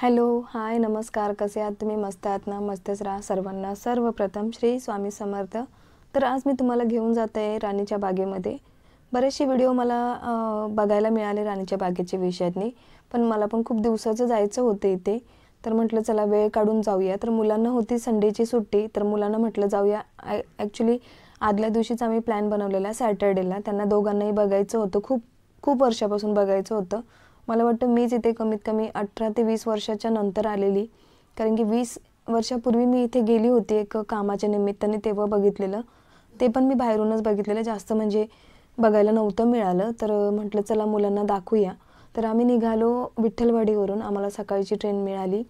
Hello, हाय, नमस्कार. कसे आहात तुम्ही? मस्त आहात ना? मस्तच राहा सर्वांना. सर्वप्रथम श्री स्वामी समर्थ. तर आज मी तुम्हाला घेऊन जात आहे राणीच्या बागेमध्ये. बरेचसे व्हिडिओ मला बघायला मिळाले राणीच्या बागेचे विषयातनी, पण मला पण खूप दिवसाचं जायचं होतं इथे. तर म्हटलं चला वेळ काढून जाऊया. तर मुलांना होती संडेची सुट्टी, तर मुलांना म्हटलं जाऊया. ॲक्च्युली आदल्या दिवशीच आम्ही प्लॅन बनवलेला सॅटर्डेला. त्यांना दोघांनाही बघायचं होतं. खूप खूप वर्षापासून बघायचं होतं. मला वाटतं मीच इथे कमीत कमी 18 ते 20 वर्षाच्या नंतर आलेली, कारण की 20 वर्षापूर्वी मी इथे गेली होती एक कामाच्या निमित्ताने, तेव्हा बघितलेलं. ते पण मी बाहेरूनच बघितलेलं, जास्त म्हणजे बघायला नव्हतं मिळालं. तर म्हटलं चला मुलांना दाखवूया. तर आम्ही निघालो विठ्ठलवाडीवरून. आम्हाला सकाळची ट्रेन मिळाली.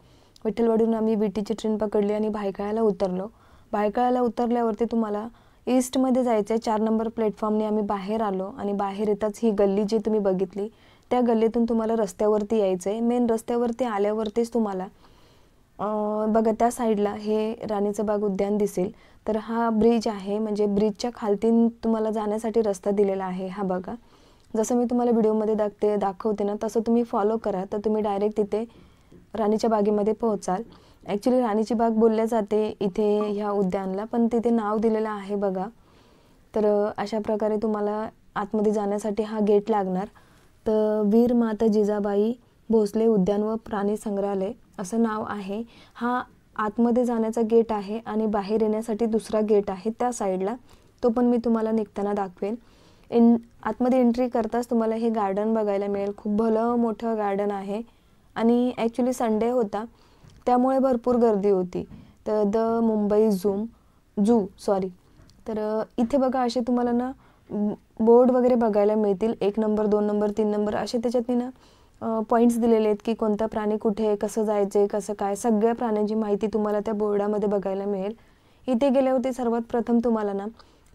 विठ्ठलवाडीवरून आम्ही बीटीची ट्रेन पकडली आणि भायखळ्याला उतरलो. भायखळ्याला उतरल्यावरती तुम्हाला ईस्टमध्ये जायचं आहे. 4 नंबर प्लॅटफॉर्मने आम्ही बाहेर आलो आणि बाहेर येताच ही गल्ली जी तुम्ही बघितली, त्या गल्लीतून तुम्हाला रस्त्यावरती यायचं आहे. मेन रस्त्यावरती आल्यावरतीच तुम्हाला बघा त्या साईडला हे राणीचं बाग उद्यान दिसेल. तर हा ब्रिज आहे, म्हणजे ब्रिजच्या खालतीन तुम्हाला जाण्यासाठी रस्ता दिलेला आहे. हा बघा, जसं मी तुम्हाला व्हिडिओमध्ये दाखवते ना, तसं तुम्ही फॉलो करा, तर तुम्ही डायरेक्ट तिथे राणीच्या बागेमध्ये पोहोचाल. ॲक्च्युली राणीची बाग बोलल्या जाते इथे ह्या उद्यानला, पण तिथे नाव दिलेलं आहे बघा. तर अशा प्रकारे तुम्हाला आतमध्ये जाण्यासाठी हा गेट लागणार. तर वीर माता जिजाबाई भोसले उद्यान व प्राणी संग्रहालय असं नाव आहे. हा आतमध्ये जाण्याचा गेट आहे आणि बाहेर येण्यासाठी दुसरा गेट आहे त्या साईडला. तो पण मी तुम्हाला निघताना दाखवेन. आतमध्ये एंट्री करताच तुम्हाला हे गार्डन बघायला मिळेल. खूप भलं मोठं गार्डन आहे आणि ॲक्च्युली संडे होता, त्यामुळे भरपूर गर्दी होती. तर द मुंबई झू सॉरी. तर इथे बघा असे तुम्हाला ना बोर्ड वगैरे बघायला मिळतील. 1 नंबर, 2 नंबर, 3 नंबर असे त्याच्यातनी ना पॉईंट्स दिलेले आहेत की कोणता प्राणी कुठे, कसं जायचं, कसं काय, सगळ्या प्राण्यांची माहिती तुम्हाला त्या बोर्डामध्ये बघायला मिळेल. इथे गेल्यावरती सर्वात प्रथम तुम्हाला ना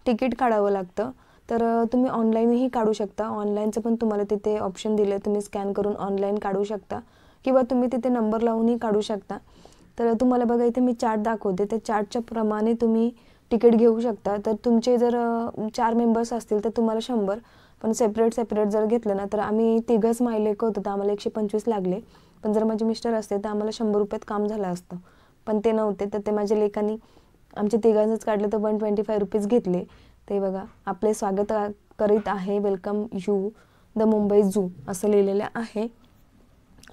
तिकीट काढावं लागतं. तर तुम्ही ऑनलाईनही काढू शकता. ऑनलाईनचं पण तुम्हाला तिथे ऑप्शन दिलं आहे. तुम्ही स्कॅन करून ऑनलाईन काढू शकता किंवा तुम्ही तिथे नंबर लावूनही काढू शकता. तर तुम्हाला बघा इथे मी चार्ट दाखवते. त्या चार्टच्या प्रमाणे तुम्ही तिकीट घेऊ शकता. तर तुमचे जर 4 मेंबर्स असतील तर तुम्हाला 100, पण सेपरेट जर घेतलं ना, तर आम्ही तिघंच मायलेक होतो, तर आम्हाला 125 लागले. पण जर माझे मिस्टर असते तर आम्हाला 100 रुपयात काम झालं असतं, पण ते नव्हते. तर ते माझ्या लेकांनी आमच्या तिघांचंच काढलं, तर 125 रुपीज घेतले. ते बघा आपले स्वागत करीत आहे, welcome you the Mumbai zoo असं लिहिलेलं आहे.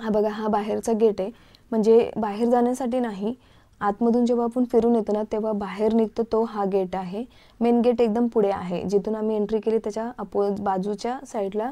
हा बघा, हा बाहेरचा गेट आहे. म्हणजे बाहेर जाण्यासाठी नाही, आतमधून जेव्हा आपण फिरून येतो ना, तेव्हा बाहेर निघतो तो हा गेट आहे. मेन गेट एकदम पुढे आहे. जिथून आम्ही एंट्री केली त्याच्या बाजूच्या साईडला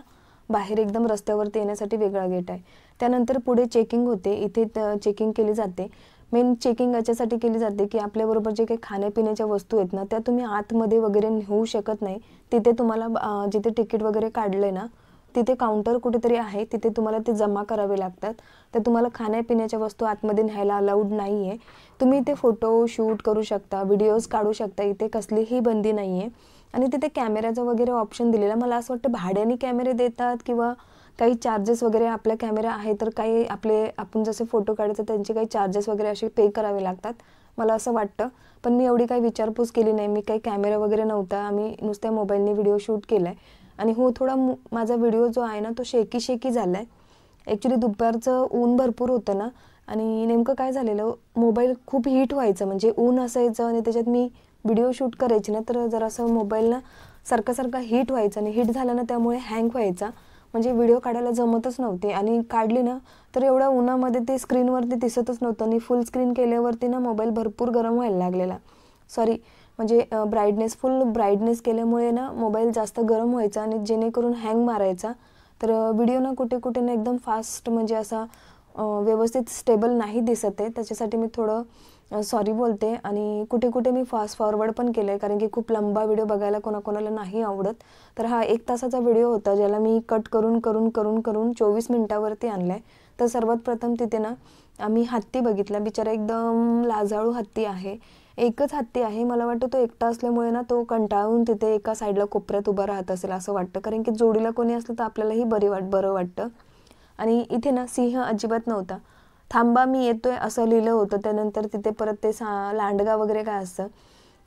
बाहेर एकदम रस्त्यावरती येण्यासाठी वेगळा गेट आहे. त्यानंतर पुढे चेकिंग होते. इथे चेकिंग केली जाते. मेन चेकिंग याच्यासाठी केली जाते की आपल्याबरोबर जे काही खाण्यापिण्याच्या वस्तू आहेत ना, त्या तुम्ही आतमध्ये वगैरे नेऊ शकत नाही. तिथे तुम्हाला जिथे तिकीट वगैरे काढलं आहे ना, तिथे काउंटर कुठेतरी आहे, तिथे तुम्हाला ते जमा करावे लागतात. तर तुम्हाला खाण्यापिण्याच्या वस्तू आतमध्ये न्यायला अलाउड नाही आहे. तुम्ही इथे फोटो शूट करू शकता, व्हिडिओज काढू शकता, इथे कसलीही बंदी नाही आहे. आणि तिथे कॅमेऱ्याचा वगैरे ऑप्शन दिलेला. मला असं वाटतं भाड्याने कॅमेरे देतात किंवा काही चार्जेस वगैरे. आपल्या कॅमेरा आहे तर काही आपण जसे फोटो काढायचे त्यांचे काही चार्जेस वगैरे असे पे करावे लागतात, मला असं वाटतं. पण मी एवढी काही विचारपूस केली नाही. मी काही कॅमेरा वगैरे नव्हता, आम्ही नुसत्या मोबाईलने व्हिडिओ शूट केला आहे. आणि हो, थोडा माझा व्हिडिओ जो आहे ना तो शेकी झाला आहे. ॲक्च्युली दुपारचं ऊन भरपूर होतं ना, आणि नेमकं काय झालेलं, मोबाईल खूप हीट व्हायचं. म्हणजे ऊन असायचं आणि त्याच्यात मी व्हिडिओ शूट करायची ना, तर जरासं मोबाईल ना सारखा हीट व्हायचं आणि हीट झालं ना त्यामुळे हँग व्हायचा. म्हणजे व्हिडिओ काढायला जमतच नव्हते आणि काढली ना तर एवढ्या उन्हामध्ये ते स्क्रीनवरती दिसतच नव्हतं. आणि फुल स्क्रीन केल्यावरती ना मोबाईल भरपूर गरम व्हायला लागलेला. सॉरी, म्हणजे फुल ब्राईटनेस केल्यामुळे ना मोबाईल जास्त गरम व्हायचा आणि जेणेकरून हँग मारायचा. तर व्हिडिओ ना कुठे ना एकदम फास्ट, म्हणजे असा व्यवस्थित स्टेबल नाही दिसत आहे. त्याच्यासाठी मी थोडं सॉरी बोलते. आणि कुठे मी फास्ट फॉरवर्ड पण केलं आहे, कारण की खूप लंबा व्हिडिओ बघायला कोणाकोणाला नाही आवडत. तर हा 1 तासाचा व्हिडिओ होता, ज्याला मी कट करून 24 मिनटावरती आणला आहे. तर सर्वात प्रथम तिथे ना आम्ही हत्ती बघितला. बिचारा एकदम लाजाळू हत्ती आहे. एकच हत्ती आहे. मला वाटतं तो एकटा असल्यामुळे ना तो कंटाळून तिथे एका साईडला कोपऱ्यात उभा राहत असेल असं वाटतं, कारण की जोडीला कोणी असलं तर आपल्यालाही बरं वाटतं. आणि इथे ना सिंह अजिबात नव्हता. थांबा मी येतोय असं लिहिलं होतं. त्यानंतर तिथे परत ते लांडगा वगैरे काय असतं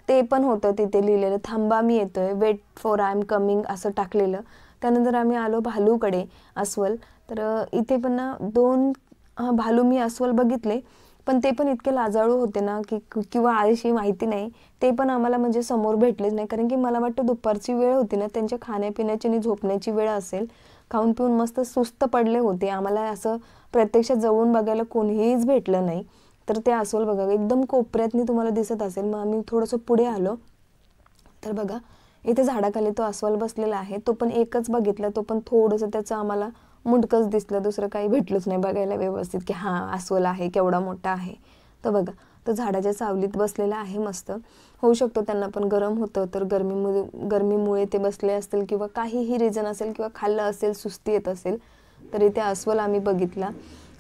ते पण होतं तिथे लिहिलेलं, थांबा मी येतोय, wait for I am coming असं टाकलेलं. त्यानंतर आम्ही आलो भालूकडे, अस्वल. तर इथे पण ना 2 भालू मी अस्वल बघितले, पण ते पण इतके लाजाळू होते ना की किंवा आळशी माहिती नाही, ते पण आम्हाला म्हणजे समोर भेटलेच नाही. कारण की मला वाटतं दुपारची वेळ होती ना, त्यांच्या खाण्यापिण्याची आणि झोपण्याची वेळ असेल. खाऊन पिऊन मस्त सुस्त पडले होते. आम्हाला असं प्रत्यक्षात जवळून बघायला कोणीच भेटलं नाही. तर ते अस्वल बघा एकदम कोपऱ्यातनी तुम्हाला दिसत असेल. मग आम्ही थोडंसं पुढे आलो, तर बघा इथे झाडाखाली तो अस्वल बसलेला आहे. तो पण एकच बघितला, तो पण थोडंसं त्याचं आम्हाला मुंडकच दिसलं, दुसरं काही भेटलंच नाही बघायला व्यवस्थित की हां अस्वल आहे, केवढा मोठा आहे. तर बघा तो झाडाच्या सावलीत बसलेला आहे मस्त. होऊ शकतो त्यांना पण गरम होतं, तर गरमीमुळे ते बसले असतील किंवा काहीही रिझन असेल किंवा खाल्लं असेल, सुस्ती येत असेल. तर इथे अस्वल आम्ही बघितला.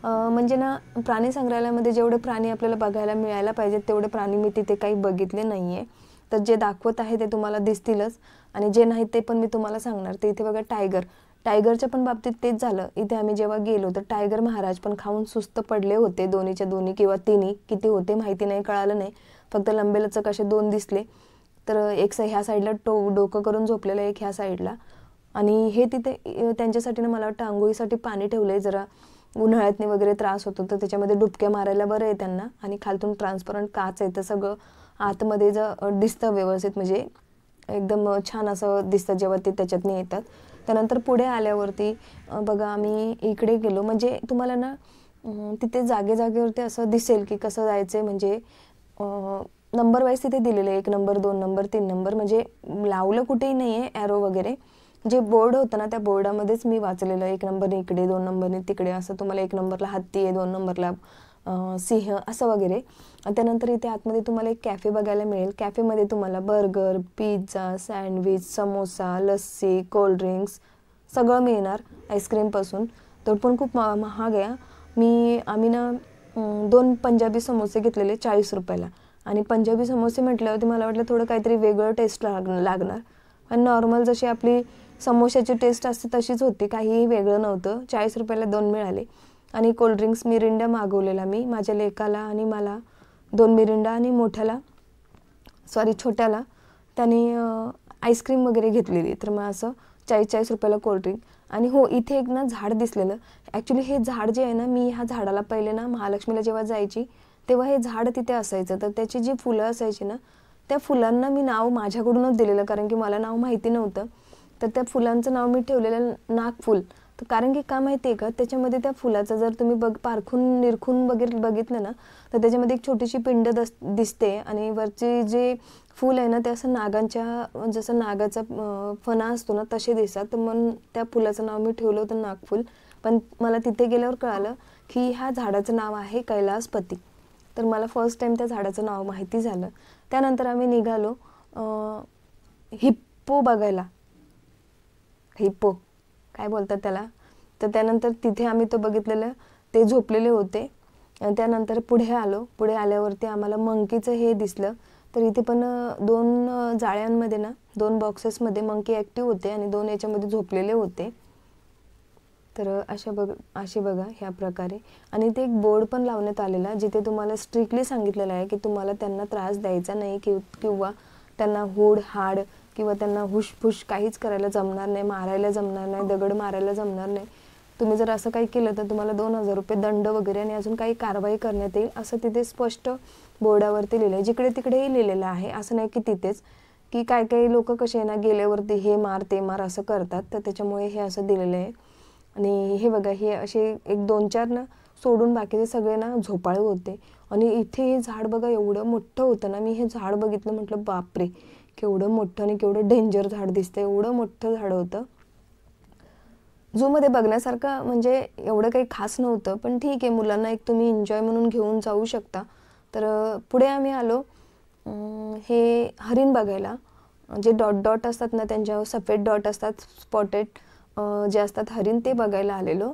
म्हणजे ना प्राणी संग्रहालयामध्ये जेवढे प्राणी आपल्याला बघायला मिळायला पाहिजेत तेवढे प्राणी मी तिथे काही बघितले नाही आहे. तर जे दाखवत आहे ते तुम्हाला दिसतीलच, आणि जे नाही ते पण मी तुम्हाला सांगणार. ते इथे बघा टायगरच्या पण बाबतीत तेच झालं. इथे आम्ही जेव्हा गेलो तर टायगर महाराज पण खाऊन सुस्त पडले होते. दोन्हीच्या दोन्ही किंवा तिन्ही, किती होते माहिती नाही, कळालं नाही. फक्त लंबेलचक असे 2 दिसले. तर एक ह्या साईडला डोकं करून झोपलेलं, एक ह्या साईडला. आणि हे तिथे त्यांच्यासाठी ना मला वाटतं आंघोळीसाठी पाणी ठेवलंय. जरा उन्हाळ्यातनी वगैरे त्रास होतो तर त्याच्यामध्ये डुबक्या मारायला बरं आहे त्यांना. आणि खालतून ट्रान्सपरंट काच आहे, तर सगळं आतमध्ये दिसतं व्यवस्थित, म्हणजे एकदम छान असं दिसतं जेव्हा ते त्याच्यातनी येतात. त्यानंतर पुढे आल्यावरती बघा आम्ही इकडे गेलो. म्हणजे तुम्हाला ना तिथे जागेवरती असं दिसेल की कसं जायचं, म्हणजे नंबर वाईज तिथे दिलेलं आहे. 1 नंबर, 2 नंबर, 3 नंबर, म्हणजे लावलं कुठेही नाही आहे ॲरो वगैरे. जे बोर्ड होतं ना त्या बोर्डामध्येच मी वाचलेलं, 1 नंबरने इकडे, 2 नंबरने तिकडे, असं तुम्हाला 1 नंबरला हत्ती आहे, 2 नंबरला सिंह असं वगैरे. त्यानंतर इथे आतमध्ये तुम्हाला एक कॅफे बघायला मिळेल. कॅफेमध्ये तुम्हाला burger, pizza, sandwich, samosa, lassi, cold drinks सगळं मिळणार आईस्क्रीमपासून. तर पण खूप महाग आहे. आम्ही ना 2 पंजाबी समोसे घेतलेले 40 रुपयाला. आणि पंजाबी समोसे म्हटल्यावरती मला वाटलं थोडं काहीतरी वेगळं टेस्ट लागणार. पण नॉर्मल जशी आपली समोशाची टेस्ट असते तशीच होती, काहीही वेगळं नव्हतं. 40 रुपयाला 2 मिळाले. आणि कोल्ड्रिंक्स मिरिंडा मागवलेला मी माझ्या लेकाला आणि मला, 2 मिरिंडा, आणि छोट्याला त्याने आईस्क्रीम वगैरे घेतलेली. तर मग असं 40 रुपयाला कोल्ड्रिंक. आणि हो, इथे एक ना झाड दिसलेलं. ॲक्च्युली हे झाड जे आहे ना, मी ह्या झाडाला पहिले ना महालक्ष्मीला जेव्हा जायची तेव्हा हे झाड तिथे असायचं. तर त्याची जी फुलं असायची ना, त्या फुलांना मी नाव माझ्याकडूनच दिलेलं, कारण की मला नाव माहिती नव्हतं. तर त्या फुलांचं नाव मी ठेवलेलं नागफूल. तर कारण की का माहिती आहे का, त्याच्यामध्ये त्या फुलाचं जर तुम्ही पारखून निरखून बघितलं ना, तर त्याच्यामध्ये एक छोटीशी पिंड दिसते. आणि वरचे जे फूल आहे ना ते असं जसं नागाचा फणा असतो ना तसे दिसतात. तर म्हणून त्या फुलाचं नाव मी ठेवलं होतं नागफूल. पण मला तिथे गेल्यावर कळालं की ह्या झाडाचं नाव आहे कैलासपती. तर मला फर्स्ट टाइम त्या झाडाचं नाव माहिती झालं. त्यानंतर आम्ही निघालो हिप्पो बघायला. हिप्पो काय बोलतात त्याला. तर त्यानंतर तिथे आम्ही तो बघितलेलं, ते झोपलेले होते. त्यानंतर पुढे आल्यावरती आम्हाला मंकीचं हे दिसलं. तर इथे पण 2 जाळ्यांमध्ये ना 2 बॉक्सेसमध्ये मंकी ॲक्टिव्ह होते आणि 2 याच्यामध्ये झोपलेले होते. तर असे बघा ह्या प्रकारे. आणि ते एक बोर्ड पण लावण्यात आलेला, जिथे तुम्हाला स्ट्रिक्टली सांगितलेलं आहे की तुम्हाला त्यांना त्रास द्यायचा नाही किंवा त्यांना हाड किंवा त्यांना हुशफुश काहीच करायला जमणार नाही, मारायला जमणार नाही, दगड मारायला जमणार नाही. तुम्ही जर असं काही केलं तर तुम्हाला 2000 रुपये दंड वगैरे आणि अजून काही कारवाई करण्यात येईल, असं तिथे स्पष्ट बोर्डावरती लिहिलं आहे. जिकडे तिकडेही लिहिलेलं आहे, असं नाही की तिथेच, की काही लोक कसे ना गेल्यावरती हे मार ते मार असं करतात. तर त्याच्यामुळे हे असं दिलेलं आहे. आणि हे बघा, हे असे 1-2-4 ना सोडून बाकीचे सगळे ना झोपाळू होते. आणि इथे हे झाड बघा एवढं मोठं होतं ना, मी हे झाड बघितलं म्हटलं बापरे केवढं मोठं आणि केवढं डेंजर झाड दिसतं. एवढं मोठं झाड होतं. झूमध्ये बघण्यासारखं म्हणजे एवढं काही खास नव्हतं, पण ठीक आहे, मुलांना एक तुम्ही एन्जॉय म्हणून घेऊन जाऊ शकता. तर पुढे आम्ही आलो हे हरिण बघायला. जे डॉट असतात ना, त्यांच्यावर सफेद डॉट असतात, स्पॉटेड जे असतात हरिण, ते बघायला आलेलो.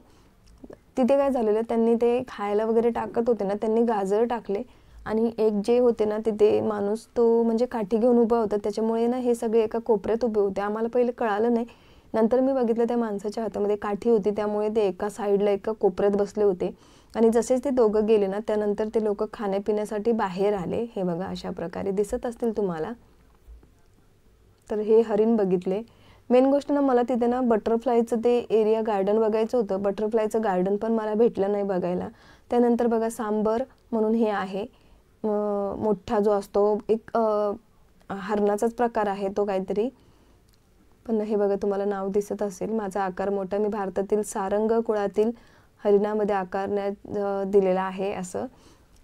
तिथे काय झालेलं, त्यांनी ते खायला वगैरे टाकत होते ना, त्यांनी गाजर टाकले. आणि एक जे होते ना तिथे माणूस, तो म्हणजे काठी घेऊन उभा होता. त्याच्यामुळे ना हे सगळे एका कोपऱ्यात उभे होते. आम्हाला पहिले कळालं नाही, नंतर मी बघितलं त्या माणसाच्या हातामध्ये काठी होती, त्यामुळे ते एका साईडला एका कोपऱ्यात बसले होते. आणि जसेच ते दोघं गेले ना, त्यानंतर ते लोक खाण्यापिण्यासाठी बाहेर आले. हे बघा अशा प्रकारे दिसत असतील तुम्हाला. तर हे हरिण बघितले. मेन गोष्ट ना, मला तिथे ना बटरफ्लायचं ते एरिया गार्डन बघायचं होतं. बटरफ्लायचं गार्डन पण मला भेटलं नाही बघायला. त्यानंतर बघा सांबर म्हणून हे आहे, मोठा जो असतो एक हरणाचाच प्रकार आहे तो काहीतरी, पण हे बघा तुम्हाला नाव दिसत असेल, माझा आकार मोठा, मी भारतातील सारंग कुळातील हरिणामध्ये आकारण्यात दिलेला आहे असं.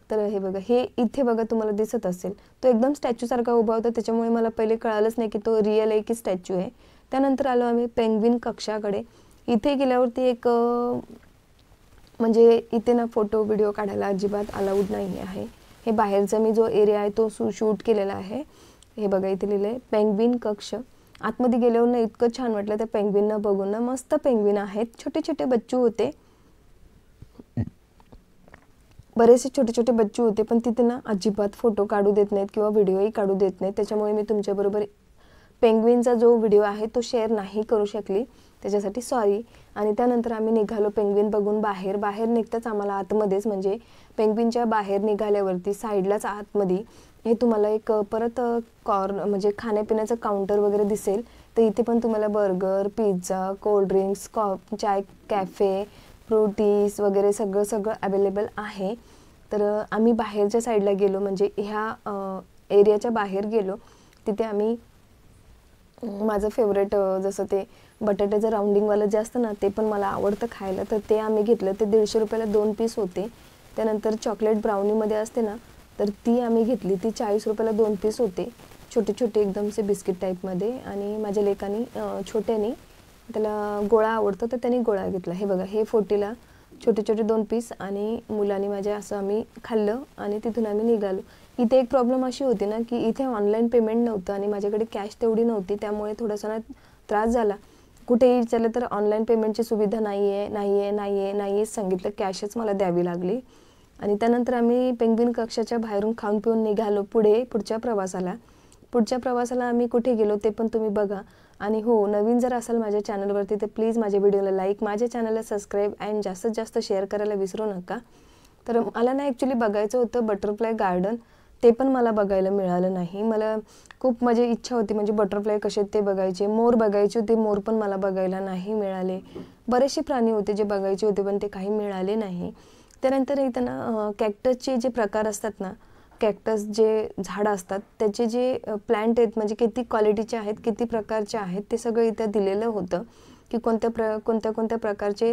तर हे बघा, हे इथे बघा तुम्हाला दिसत असेल, तो एकदम स्टॅच्यू सारखा उभा होता, त्याच्यामुळे मला पहिले कळालंच नाही की तो रिअल आहे की स्टॅच्यू आहे. त्यानंतर आलो आम्ही पेंग्विन कक्षाकडे. इथे गेल्यावरती एक म्हणजे इथे ना फोटो व्हिडिओ काढायला अजिबात अलाउड नाही आहे. हे बाहेरचा मी जो एरिया आहे तो शूट केलेला आहे. हे बघा इथे लिहिलं आहे पेंग्विन कक्ष. आतमध्ये गेल्यावर ना इतकं छान वाटलं त्या पेंग्विनना बघून ना. मस्त पेंग्विन आहेत, छोटे छोटे बच्चू होते, बरेचसे छोटे छोटे बच्चू होते, पण तिथे ना अजिबात फोटो काढू देत नाहीत किंवा व्हिडिओही काढू देत नाहीत. त्याच्यामुळे मी तुमच्याबरोबर पेंग्विनचा जो व्हिडिओ आहे तो शेअर नाही करू शकली, त्याच्यासाठी सॉरी. आणि त्यानंतर आम्ही निघालो पेंग्विन बघून बाहेर निघताच आम्हाला आतमध्येच म्हणजे पेंग्विनच्या बाहेर निघाल्यावरती साईडलाच आतमध्ये हे तुम्हाला एक परत म्हणजे खाण्यापिण्याचं काउंटर वगैरे दिसेल. तर इथे पण तुम्हाला बर्गर, पिझ्झा, कोल्ड्रिंक्स, चाय कॅफे, फ्रुटीज वगैरे सगळं अवेलेबल आहे. तर आम्ही बाहेरच्या साईडला गेलो, म्हणजे ह्या एरियाच्या बाहेर गेलो. तिथे आम्ही माझं फेवरेट जसं ते बटाट्याचं राऊंडिंगवालं जे असतं ना ते पण मला आवडतं खायला, तर ते आम्ही घेतलं. ते 150 रुपयाला 2 पीस होते. त्यानंतर चॉकलेट ब्राउनीमध्ये असते ना, तर ती आम्ही घेतली, ती 40 रुपयाला 2 पीस होते, छोटे छोटे एकदमसे बिस्किट टाईपमध्ये. आणि माझ्या लेकानी छोट्याने त्याला गोळा आवडतो तर त्याने गोळा घेतला. हे बघा, हे 40ला छोटे छोटे 2 पीस आणि मुलांनी माझ्या असं आम्ही खाल्लं आणि तिथून आम्ही निघालो. इथे एक प्रॉब्लेम अशी होती ना की इथे ऑनलाईन पेमेंट नव्हतं आणि माझ्याकडे कॅश तेवढी नव्हती, त्यामुळे थोडासा ना त्रास झाला. कुठेही विचारलं तर ऑनलाईन पेमेंटची सुविधा नाहीये सांगितलं, कॅशच मला द्यावी लागली. आणि त्यानंतर आम्ही पेंग्विन कक्षाच्या बाहेरून खाऊन पिऊन निघालो पुढच्या प्रवासाला आम्ही कुठे गेलो ते पण तुम्ही बघा. आणि हो, नवीन जर असाल माझ्या चॅनलवरती तर प्लीज माझ्या व्हिडिओला लाईक, माझ्या चॅनलला सबस्क्राईब अँड जास्तीत जास्त शेअर करायला विसरू नका. तर मला ना ॲक्च्युली बघायचं होतं बटरफ्लाय गार्डन, ते पण मला बघायला मिळालं नाही. मला खूप माझी इच्छा होती म्हणजे बटरफ्लाय कसे ते बघायचे, मोर बघायचे होते, मोर पण मला बघायला नाही मिळाले. बरेचसे प्राणी होते जे बघायचे होते पण ते काही मिळाले नाही. त्यानंतर इथं ना कॅक्टसचे जे प्रकार असतात ना, कॅक्टस जे झाडं असतात त्याचे जे प्लांट आहेत म्हणजे किती क्वालिटीचे आहेत, किती प्रकारचे आहेत, ते सगळं इथं दिलेलं होतं की कोणत्या प्रकारचे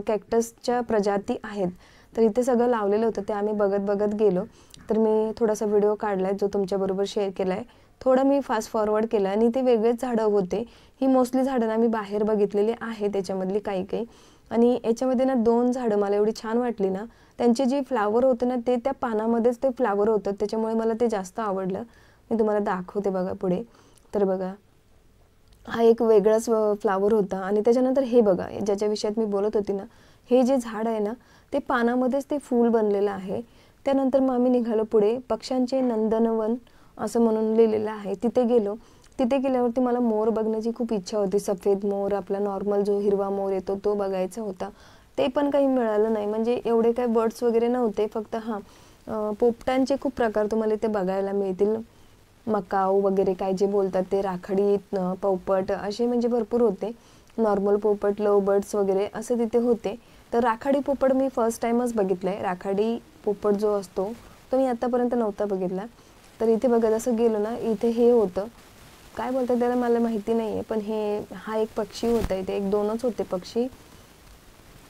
कॅक्टसच्या प्रजाती आहेत. तर इथे सगळं लावलेलं होतं, ते आम्ही बघत गेलो. तर मी थोडासा व्हिडिओ काढला आहे जो तुमच्याबरोबर शेअर केला आहे. थोडं मी फास्ट फॉरवर्ड केलं आणि ते वेगळेच झाडं होते. ही मोस्टली झाडं ना मी बाहेर बघितलेली आहे, त्याच्यामधली काही. आणि याच्यामध्ये ना 2 झाडं मला एवढी छान वाटली ना, त्यांचे जे फ्लावर होते ना ते त्या पानामध्येच ते फ्लावर होतं, त्याच्यामुळे मला ते जास्त आवडलं. मी तुम्हाला दाखवते बघा पुढे. तर बघा, हा एक वेगळाच फ्लावर होता. आणि त्याच्यानंतर हे बघा, ज्याच्या विषयात मी बोलत होती ना, हे जे झाड आहे ना ते पानामध्येच ते फूल बनलेलं आहे. त्यानंतर मग आम्ही निघालो पुढे, पक्ष्यांचे नंदनवन असं म्हणून लिहिलेलं आहे. तिथे गेलो. तिथे गेल्यावरती मला मोर बघण्याची खूप इच्छा होती. सफेद मोर, आपला नॉर्मल जो हिरवा मोर येतो तो बघायचा होता. ते पण काही मिळालं नाही, म्हणजे एवढे काही बर्ड्स वगैरे नव्हते. फक्त पोपटांचे खूप प्रकार तुम्हाला इथे बघायला मिळतील. मकाऊ वगैरे काय जे बोलतात ते, राखाडी पोपट असे म्हणजे भरपूर होते. नॉर्मल पोपट, लव बर्ड्स वगैरे असे तिथे होते. तर राखाडी पोपट मी फर्स्ट टाइमच बघितला आहे. राखाडी पोपट जो असतो तो मी आत्तापर्यंत नव्हता बघितला. तर इथे बघा जसं गेलो ना, इथे हे होतं, काय बोलतात त्याला मला माहिती नाही आहे, पण हा एक पक्षी होता. इथे 1-2च होते पक्षी.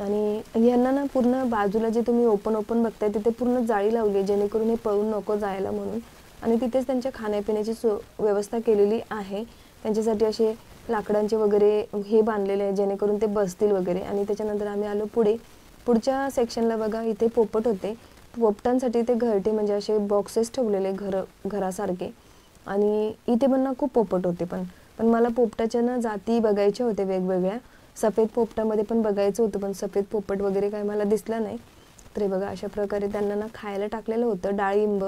आणि यांना ना पूर्ण बाजूला जे तुम्ही ओपन बघताय तिथे पूर्ण जाळी लावली आहे, जेणेकरून हे पळून नको जायला म्हणून. आणि तिथेच त्यांच्या खाण्यापिण्याची व्यवस्था केलेली आहे. त्यांच्यासाठी असे लाकडांचे वगैरे हे बांधलेले आहे जेणेकरून ते बसतील वगैरे. आणि त्याच्यानंतर आम्ही आलो पुढच्या सेक्शनला. बघा इथे पोपट होते. पोपटांसाठी ते घरटे म्हणजे असे बॉक्सेस ठेवलेले घरासारखे. आणि इथे पण ना खूप पोपट होते. पण मला पोपटाच्या ना जाती बघायच्या होत्या वेगवेगळ्या. सफेद पोपटामध्ये पण बघायचं होतं, पण सफेद पोपट वगैरे काय मला दिसला नाही. तर बघा अशा प्रकारे त्यांना ना खायला टाकलेलं होतं. डाळिंब,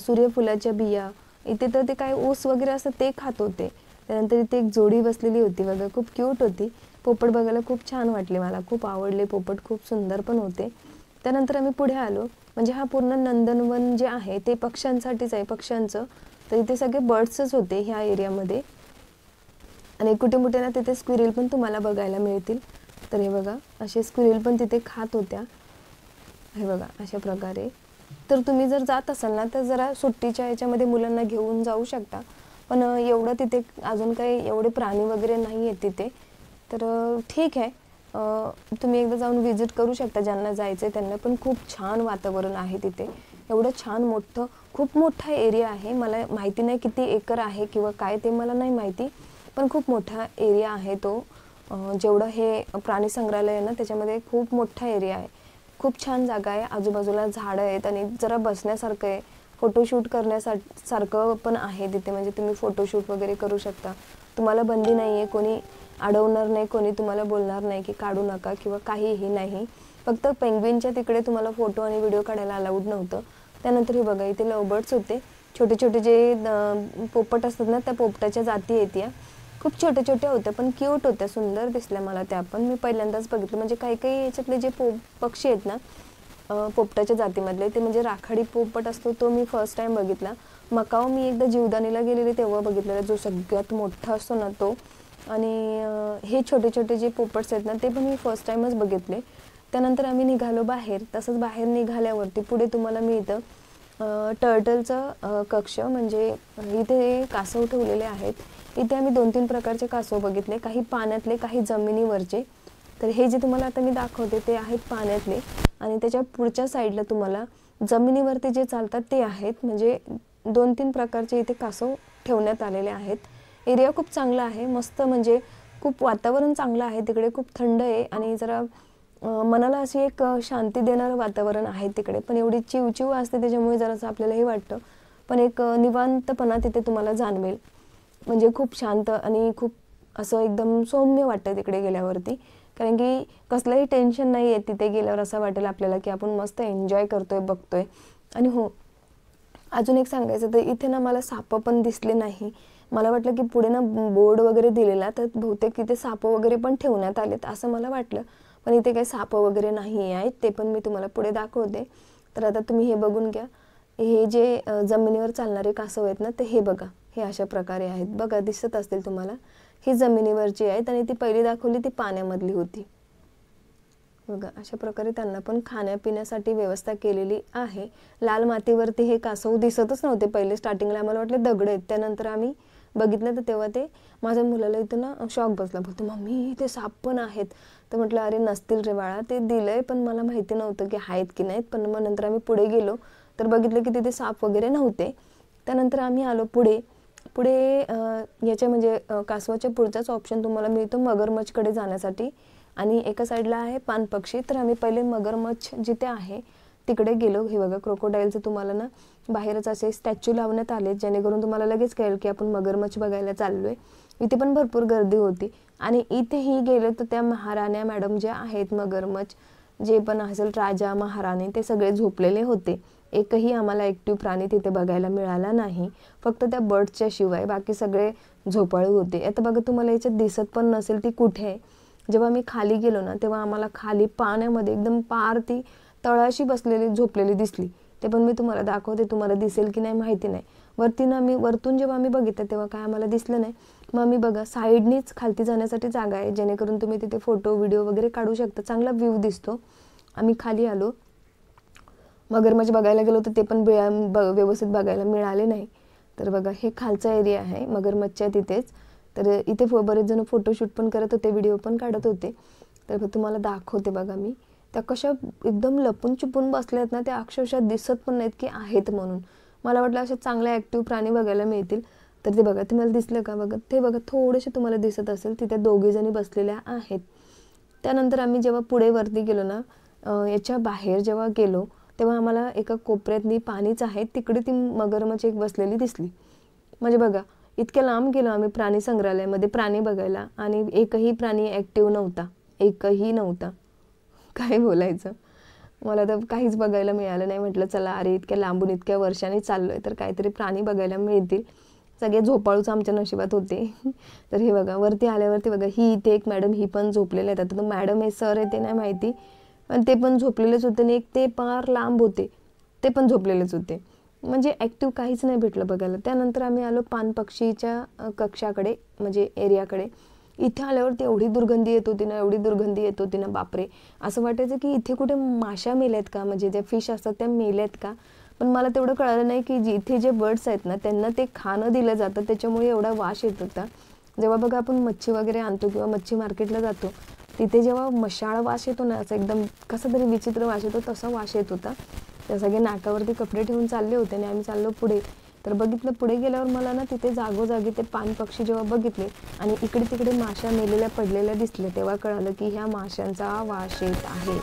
सूर्यफुलाच्या बिया, इथे तर ते काय ऊस वगैरे असतं ते खात होते. त्यानंतर इथे एक जोडी बसलेली होती बघा, खूप क्यूट होती. पोपट बघायला खूप छान वाटले, मला खूप आवडले पोपट, खूप सुंदर पण होते. त्यानंतर आम्ही पुढे आलो. म्हणजे हा पूर्ण नंदनवन जे आहे ते पक्ष्यांसाठीच आहे, पक्ष्यांचं. तर इथे सगळे बर्ड्सच होते ह्या एरियामध्ये. आणि कुठे ना तिथे स्क्विरल पण तुम्हाला बघायला मिळतील. तर हे बघा, असे स्क्विरल पण तिथे खात होत्या. हे बघा अशा प्रकारे. तर तुम्ही जर जात असाल ना तर जरा सुट्टीच्या याच्यामध्ये मुलांना घेऊन जाऊ शकता, पण एवढं तिथे अजून काही एवढे प्राणी वगैरे नाही आहेत तिथे. तर ठीक आहे, तुम्ही एकदा जाऊन व्हिजिट करू शकता ज्यांना जायचं आहे त्यांना. पण खूप छान वातावरण आहे तिथे, एवढं छान मोठं, खूप मोठा एरिया आहे. मला माहिती नाही किती एकर आहे किंवा काय ते मला नाही माहिती, पण खूप मोठा एरिया आहे तो. जेवढं हे प्राणी संग्रहालय आहे ना त्याच्यामध्ये खूप मोठा एरिया आहे, खूप छान जागा आहे. आजूबाजूला झाडं आहेत आणि जरा बसण्यासारखं आहे, फोटोशूट करण्यासारखं पण आहे तिथे. म्हणजे तुम्ही फोटोशूट वगैरे करू शकता, तुम्हाला बंदी नाही आहे, कोणी अडवणार नाही, कोणी तुम्हाला बोलणार नाही की काढू नका किंवा काहीही नाही. फक्त पेंग्विनच्या तिकडे तुम्हाला फोटो आणि व्हिडिओ काढायला अलाउड नव्हतं. त्यानंतर हे बघा इथे लवबर्ड्स होते, छोटे छोटे जे पोपट असतात ना त्या पोपटाच्या जाती आहेत या. खूप छोट्या छोट्या होत्या पण क्यूट होत्या, सुंदर दिसल्या मला त्या पण. मी पहिल्यांदाच बघितलं. म्हणजे काही काही याच्यातले जे पक्षी आहेत ना पोपटाच्या जातीमधले ते म्हणजे राखाडी पोपट असतो तो मी फर्स्ट टाइम बघितला. मकाऊ मी एकदा जीवदानीला गेलेले तेव्हा बघितलेला, जो सगळ्यात मोठा असतो ना तो. आणि हे छोटे छोटे जे पोपट्स आहेत ना ते पण मी फर्स्ट टाइमच बघितले. त्यानंतर आम्ही निघालो बाहेर. तसंच बाहेर निघाल्यावरती पुढे तुम्हाला मी इथं टर्टलचं कक्ष, म्हणजे इथे कासव ठेवलेले आहेत. इथे आम्ही 2-3 प्रकारचे कासव बघितले, काही पाण्यातले, काही जमिनीवरचे. तर हे जे तुम्हाला आता मी दाखवते ते आहेत पाण्यातले, आणि त्याच्या पुढच्या साईडला तुम्हाला जमिनीवरती जे चालतात ते आहेत. म्हणजे 2-3 प्रकारचे इथे कासव ठेवण्यात आलेले आहेत. एरिया खूप चांगला आहे, मस्त, म्हणजे खूप वातावरण चांगलं आहे तिकडे, खूप थंड आहे आणि जरा मनाला अशी एक शांती देणारं वातावरण आहे तिकडे. पण एवढी चिवचिव असते त्याच्यामुळे जरासं आपल्याला हे वाटतं, पण एक निवांतपणा तिथे तुम्हाला जाणवेल. म्हणजे खूप शांत आणि खूप असं एकदम सौम्य वाटतं तिकडे गेल्यावरती, कारण की कसलंही टेन्शन नाही आहे तिथे गेल्यावर. असं वाटेल आपल्याला की आपण मस्त एन्जॉय करतोय, बघतोय. आणि हो, अजून एक सांगायचं तर इथे ना मला साप पण दिसले नाही. मला वाटलं की पुढे ना बोर्ड वगैरे दिलेला, तर बहुतेक इथे साप वगैरे पण ठेवण्यात आलेत असं मला वाटलं, पण इथे काही साप वगैरे नाही आहेत. ते पण मी तुम्हाला पुढे दाखवते. तर आता तुम्ही हे बघून घ्या. हे जे जमिनीवर चालणारे कासव आहेत ना ते हे बघा, हे अशा प्रकारे आहेत बघा, दिसत असतील तुम्हाला. ही जमिनीवरची आहेत आणि ती पहिली दाखवली ती पाण्यामधली होती बघा. अशा प्रकारे त्यांना पण खाण्यापिण्यासाठी व्यवस्था केलेली आहे. लाल मातीवरती हे कासव दिसतच नव्हते पहिले, स्टार्टिंगला आम्हाला वाटले दगड आहेत. त्यानंतर आम्ही बघितलं तर तेव्हा ते माझ्या मुलाला इथं ना शॉक बसला, बोलतो मम्मी इथे साप पण आहेत. तर म्हटलं अरे नसतील रे बाळा, ते दिलंय पण मला माहिती नव्हतं की आहेत की नाहीत. पण मग नंतर आम्ही पुढे गेलो तर बघितलं की तिथे साप वगैरे नव्हते. त्यानंतर आम्ही आलो पुढे. याच्या म्हणजे कासवाच्या पुढचाच ऑप्शन तुम्हाला मिळतो मगरमच्छकडे जाण्यासाठी, आणि एका साईडला आहे पानपक्षी. तर आम्ही पहिले मगरमच्छ जिथे आहे तिकडे गेलो. हे बघा क्रोकोडाईलचं तुम्हाला ना बाहेरच असे स्टॅच्यू लावण्यात आले, जेणेकरून तुम्हाला लगेच कळेल की आपण मगरमच्छ बघायला चाललोय. इथे पण भरपूर गर्दी होती. आणि इथेही गेलो तर त्या महाराण्या मॅडम ज्या आहेत, मगरमच्छ जे पण असेल, राजा महाराणी, ते सगळे झोपलेले होते. एकही आम्हाला ॲक्टिव्ह प्राणी तिथे बघायला मिळाला नाही, फक्त त्या बर्ड्सच्या शिवाय बाकी सगळे झोपाळू होते. आता बघा तुम्हाला याच्यात दिसत पण नसेल ती कुठे आहे. जेव्हा मी खाली गेलो ना तेव्हा आम्हाला खाली पाण्यामध्ये एकदम पार ती तळाशी बसलेली झोपलेली दिसली. ते पण मी तुम्हाला दाखवते, तुम्हाला दिसेल की नाही माहिती नाही. वरतून जेव्हा आम्ही बघितलं तेव्हा काय आम्हाला दिसलं नाही. मग आम्ही बघा साईडनीच खालती जाण्यासाठी जागा आहे, जेणेकरून तुम्ही तिथे फोटो व्हिडिओ वगैरे काढू शकता, चांगला व्ह्यू दिसतो. आम्ही खाली आलो, मगरमच्छ बघायला गेलो तर ते पण व्यवस्थित बघायला मिळाले नाही. तर बघा हे खालचा एरिया आहे मगरमच्छच्या तिथेच. तर इथे बरेच जण फोटोशूट पण करत होते, व्हिडिओ पण काढत होते. तर तुम्हाला दाखवते बघा मी. त्या कशा एकदम लपून छुपून बसल्यात ना, त्या अक्षरशः दिसत पण नाहीत की आहेत म्हणून. मला वाटलं असे चांगले ॲक्टिव्ह प्राणी बघायला मिळतील. तर ते बघा, तुम्हाला दिसलं का बघा, ते बघा थोडेसे तुम्हाला दिसत असेल, तिथे 2 जणी बसलेल्या आहेत. त्यानंतर आम्ही जेव्हा पुढे वरती गेलो ना, याच्या बाहेर जेव्हा गेलो तेव्हा आम्हाला एका कोपऱ्यातली पाणीच आहे तिकडे ती मगरमच्छ एक बसलेली दिसली. म्हणजे बघा इतक्या लांब गेलो आम्ही प्राणी संग्रहालयामध्ये प्राणी बघायला, आणि एकही प्राणी ॲक्टिव्ह नव्हता, एकही नव्हता. काय बोलायचं, मला तर काहीच बघायला मिळालं नाही. म्हटलं चला अरे इतक्या लांबून इतक्या वर्षांनी चाललोय तर काहीतरी प्राणी बघायला मिळतील. सगळे झोपाळूच आमच्या नशिबात होते. तर हे बघा वरती आल्यावरती बघा ही इथे एक मॅडम, ही पण झोपलेले आहेत. आता तो मॅडम आहे सर आहे ते नाही माहिती, पण ते पण झोपलेलेच होते. आणि एक ते पार लांब होते, ते पण झोपलेलेच होते. म्हणजे ॲक्टिव्ह काहीच नाही भेटलं बघायला. त्यानंतर आम्ही आलो पानपक्षीच्या कक्षाकडे, म्हणजे एरियाकडे. इथे आल्यावरती एवढी दुर्गंधी येत होती ना, एवढी दुर्गंधी येत होती ना, बापरे. असं वाटायचं की इथे कुठे माशा मेल्यात का, म्हणजे ज्या फिश असतात त्या मेल्यात का. पण मला तेवढं कळालं नाही की इथे जे बर्ड्स आहेत ना त्यांना ते खाणं दिलं जातं, त्याच्यामुळे एवढा वास येत होता. जेव्हा बघा आपण मच्छी वगैरे आणतो किंवा मच्छी मार्केटला जातो, तिथे जेव्हा मशाळ वास येतो ना, असं एकदम कसा तरी विचित्र वास येतो, तसा वास येत होता. त्या सगळे नाकावरती कपडे ठेवून चालले होते आणि आम्ही चाललो पुढे. तर बघितलं, पुढे गेल्यावर मला ना तिथे जागोजागी ते पान पक्षी जेव्हा बघितले आणि इकडे तिकडे माशा मेलेल्या पडलेल्या दिसल्या, तेव्हा कळालं की ह्या माशांचा वास येत आहे.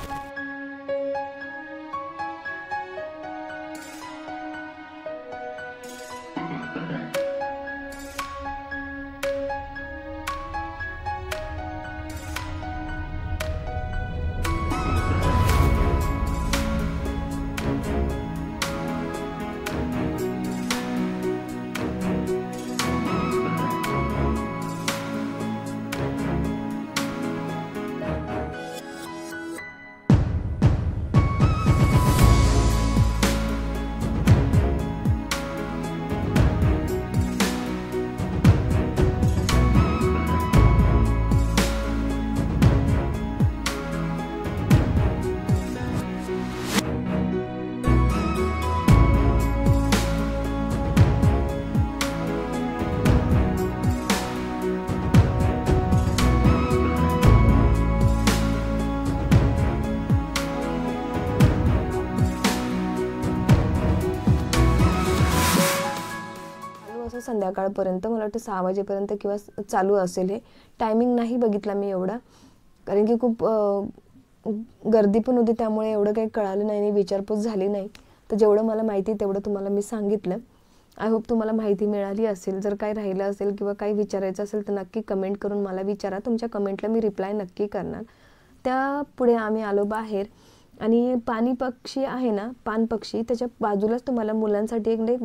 संध्याकाळपर्यंत, मला वाटतं 6 वाजेपर्यंत किंवा चालू असेल. हे टायमिंग नाही बघितला मी एवढा, कारण की खूप गर्दी पण होती, त्यामुळे एवढं काही कळालं नाही आणि विचारपूस झाली नाही. तर जेवढं मला माहिती तेवढं तुम्हाला मी सांगितलं. आय होप तुम्हाला माहिती मिळाली असेल. जर काही राहिलं असेल किंवा काही विचारायचं असेल तर नक्की कमेंट करून मला विचारा. तुमच्या कमेंटला मी रिप्लाय नक्की करणार. त्यापुढे आम्ही आलो बाहेर आणि पाणी पक्षी आहे ना, पान पक्षी, त्याच्या बाजूलाच तुम्हाला मुलांसाठी एक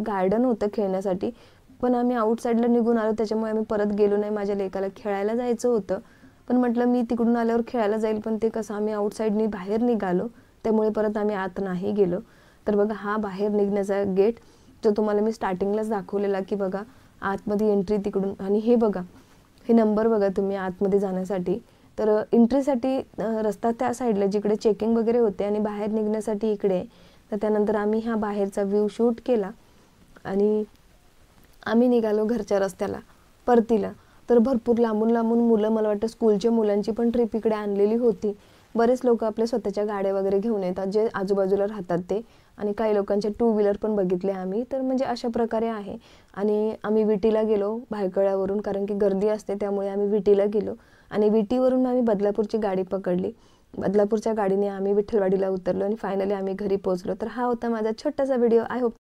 गार्डन होतं खेळण्यासाठी. पण आम्ही आउटसाईडला निघून आलो, त्याच्यामुळे आम्ही परत गेलो नाही. माझ्या लेकाला खेळायला जायचं होतं, पण म्हटलं मी तिकडून आल्यावर खेळायला जाईल, पण ते कसं आम्ही आउटसाईडनी बाहेर निघालो, त्यामुळे परत आम्ही आत नाही गेलो. तर बघा हा बाहेर निघण्याचा गेट, जो तुम्हाला मी स्टार्टिंगलाच दाखवलेला की बघा आतमध्ये एंट्री तिकडून. आणि हे बघा, हे नंबर बघा तुम्ही आतमध्ये जाण्यासाठी. तर एंट्रीसाठी रस्ता त्या साईडला जिकडे चेकिंग वगैरे होते आणि बाहेर निघण्यासाठी इकडे. तर त्यानंतर आम्ही हा बाहेरचा व्ह्यू शूट केला आणि आम्ही निघालो घरच्या रस्त्याला परतीला. तर भरपूर लांबून लांबून मुलं, मला वाटतं स्कूलच्या मुलांची पण ट्रिप इकडे आणलेली होती. बरेच लोक आपल्या स्वतःच्या गाड्या वगैरे घेऊन येतात, जे आजूबाजूला राहतात ते. आणि काही लोकांचे 2 व्हीलर पण बघितले आम्ही. तर म्हणजे अशा प्रकारे आहे. आणि आम्ही विटीला गेलो भायखळ्यावरून, कारण की गर्दी असते, त्यामुळे आम्ही विटीला गेलो. आणि विटीवरून आम्ही बदलापूरची गाडी पकडली. बदलापूरच्या गाडीने आम्ही विठ्ठलवाडीला उतरलो आणि फायनली आम्ही घरी पोहोचलो. तर हा होता माझा छोटासा व्हिडिओ. I hope